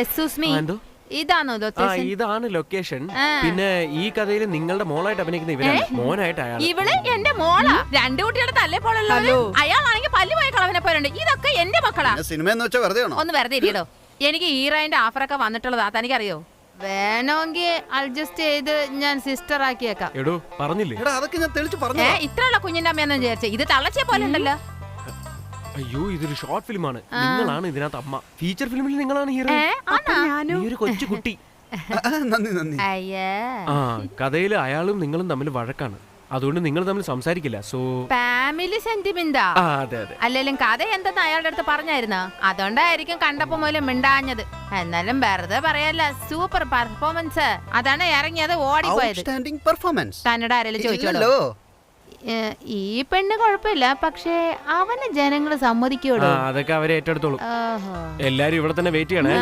Excuse me, എന്തോ ഇതാണോ location? ഇതാണ് ലൊക്കേഷൻ. പിന്നെ ഈ കഥയിൽ നിങ്ങളുടെ മോളായിട്ട് അഭിനയിക്കുന്ന ഇവരാണ്. മോനായിട്ട് അയാൾ. ഇവള് എന്റെ മോളാ. രണ്ടു കുട്ടിയുടെ തല്ലേ പോലല്ലോ. അയാളാണെങ്കിൽ പല്ല് പോയ കളവനെ പോലുണ്ട്. ഇതൊക്കെ എന്റെ മക്കളാ. സിനിമ എന്ന് വെച്ചാൽ വെറുതെ ആണോ? ഒന്ന് വെറുതെ ഇരിക്കടോ. എനിക്ക് ഹീറോയിന്റെ ഓഫറൊക്കെ വന്നിട്ടുള്ളതാ, തനിക്കറിയോ? വേണമെങ്കിൽ അഡ്ജസ്റ്റ് ചെയ്ത് ഞാൻ സിസ്റ്റർ ആക്കിയേക്കാം. എടോ പറഞ്ഞില്ലേ? എടാ അതൊക്കെ ഞാൻ തെളിച്ച് പറഞ്ഞു. ഇത്രയുള്ള കുഞ്ഞിന്റെ അമ്മയെന്ന് വിചാരിച്ചേ, ഇത് തള്ളച്ചിയെ പോലെ ഉണ്ടല്ലോ. അയ്യോ ഇതൊരു ഷോർട്ട് ഫിലിമാണ്. നിങ്ങളാണ് ഇതിനകത്ത് അമ്മ. ഫീച്ചർ ഫിലിമിൽ നിങ്ങളാണ് ഹീറോ. നീ ഒരു കൊച്ചു കുട്ടി. നന്ദി നന്ദി. അയ്യേ, കഥയിൽ അയാളും നിങ്ങളും തമ്മിൽ വഴക്കാണ്. അതുകൊണ്ട് നിങ്ങൾ തമ്മിൽ സംസാരിക്കില്ല. സോ ഫാമിലി സെന്റിമെന്റാ. അതെ അതെ. അല്ലെങ്കിലും കഥ എന്തെന്ന് അയാളുടെ അടുത്ത് പറഞ്ഞായിരുന്ന, അതുകൊണ്ടായിരിക്കും കണ്ടപ്പോ മൂലം മിണ്ടാഞ്ഞത്. എന്നാലും വെറുതെ പറയല്ല, സൂപ്പർ പെർഫോമൻസ്. അതാണ് ഇറങ്ങിയത് ഓടിപ്പോയത്. Outstanding performance. തന്നോട് ആരെങ്കിലും ചോദിച്ചോളൂ. ഇല്ലല്ലോ. ഈ പെണ്ണ് കുഴപ്പമില്ല, പക്ഷേ അവന് ജനങ്ങള് സമ്മതിക്കൂടോ? അതൊക്കെ അവരെ ഏറ്റെടുത്തോളും. ഓഹോ, എല്ലാരും ഇവിടെ തന്നെ വെയിറ്റ് ചെയ്യണേ.